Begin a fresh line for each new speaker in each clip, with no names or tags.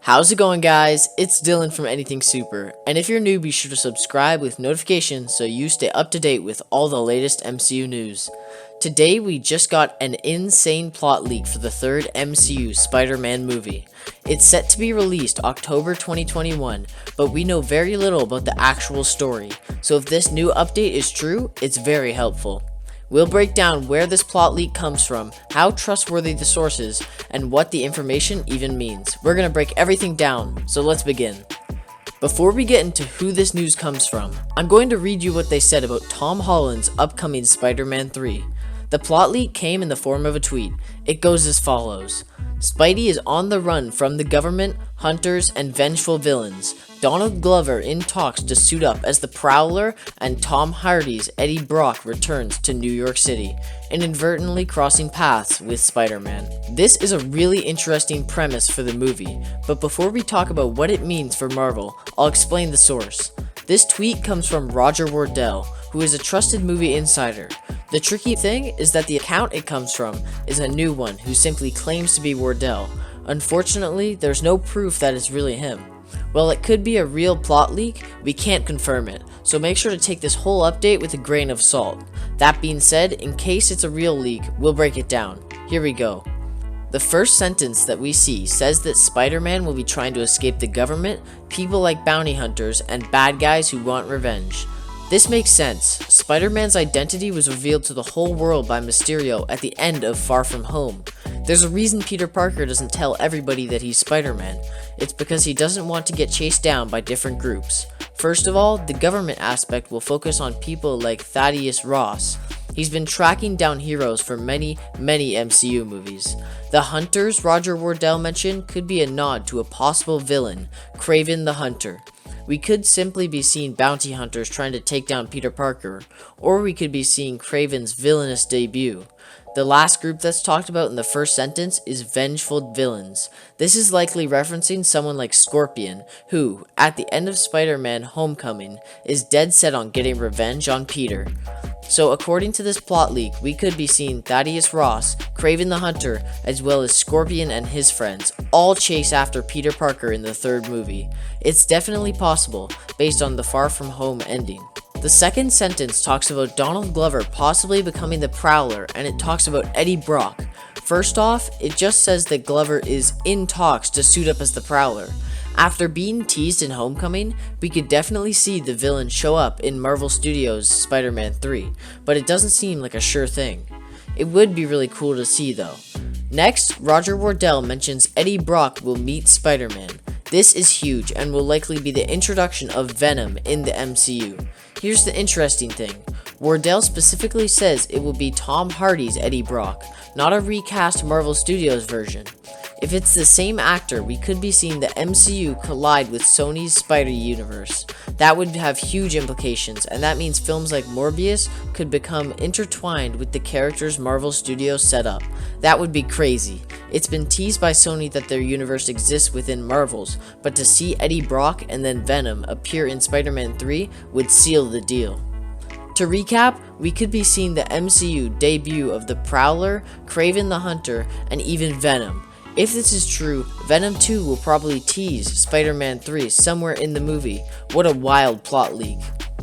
How's it going, guys? It's Dylan from Anything Super, and if you're new, be sure to subscribe with notifications so you stay up to date with all the latest MCU news. Today we just got an insane plot leak for the third MCU Spider-Man movie. It's set to be released October 2021, but we know very little about the actual story, so if this new update is true, it's very helpful. We'll break down where this plot leak comes from, how trustworthy the source is, and what the information even means. We're gonna break everything down, so let's begin. Before we get into who this news comes from, I'm going to read you what they said about Tom Holland's upcoming Spider-Man 3. The plot leak came in the form of a tweet. It goes as follows. Spidey is on the run from the government, hunters, and vengeful villains. Donald Glover in talks to suit up as the Prowler, and Tom Hardy's Eddie Brock returns to New York City, inadvertently crossing paths with Spider-Man. This is a really interesting premise for the movie, but before we talk about what it means for Marvel, I'll explain the source. This tweet comes from Roger Wardell, who is a trusted movie insider. The tricky thing is that the account it comes from is a new one who simply claims to be Wardell. Unfortunately, there's no proof that it's really him. While it could be a real plot leak, we can't confirm it, so make sure to take this whole update with a grain of salt. That being said, in case it's a real leak, we'll break it down. Here we go. The first sentence that we see says that Spider-Man will be trying to escape the government, people like bounty hunters, and bad guys who want revenge. This makes sense. Spider-Man's identity was revealed to the whole world by Mysterio at the end of Far From Home. There's a reason Peter Parker doesn't tell everybody that he's Spider-Man. It's because he doesn't want to get chased down by different groups. First of all, the government aspect will focus on people like Thaddeus Ross. He's been tracking down heroes for many MCU movies. The hunters Roger Wardell mentioned could be a nod to a possible villain, Kraven the Hunter. We could simply be seeing bounty hunters trying to take down Peter Parker, or we could be seeing Kraven's villainous debut. The last group that's talked about in the first sentence is vengeful villains. This is likely referencing someone like Scorpion, who, at the end of Spider-Man Homecoming, is dead set on getting revenge on Peter. So according to this plot leak, we could be seeing Thaddeus Ross, Kraven the Hunter, as well as Scorpion and his friends, all chase after Peter Parker in the third movie. It's definitely possible, based on the Far From Home ending. The second sentence talks about Donald Glover possibly becoming the Prowler, and it talks about Eddie Brock. First off, it just says that Glover is in talks to suit up as the Prowler. After being teased in Homecoming, we could definitely see the villain show up in Marvel Studios' Spider-Man 3, but it doesn't seem like a sure thing. It would be really cool to see though. Next, Roger Wardell mentions Eddie Brock will meet Spider-Man. This is huge and will likely be the introduction of Venom in the MCU. Here's the interesting thing. Wardell specifically says it will be Tom Hardy's Eddie Brock, not a recast Marvel Studios version. If it's the same actor, we could be seeing the MCU collide with Sony's Spidey universe. That would have huge implications, and that means films like Morbius could become intertwined with the characters Marvel Studios set up. That would be crazy. It's been teased by Sony that their universe exists within Marvel's, but to see Eddie Brock and then Venom appear in Spider-Man 3 would seal the deal. To recap, we could be seeing the MCU debut of the Prowler, Kraven the Hunter, and even Venom. If this is true, Venom 2 will probably tease Spider-Man 3 somewhere in the movie. What a wild plot leak.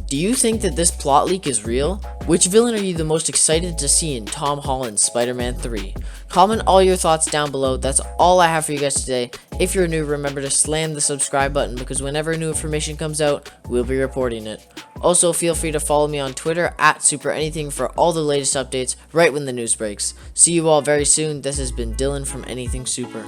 Do you think that this plot leak is real? Which villain are you the most excited to see in Tom Holland's Spider-Man 3? Comment all your thoughts down below. That's all I have for you guys today. If you're new, remember to slam the subscribe button because whenever new information comes out, we'll be reporting it. Also, feel free to follow me on Twitter @SuperAnything for all the latest updates right when the news breaks. See you all very soon. This has been Dylan from Anything Super.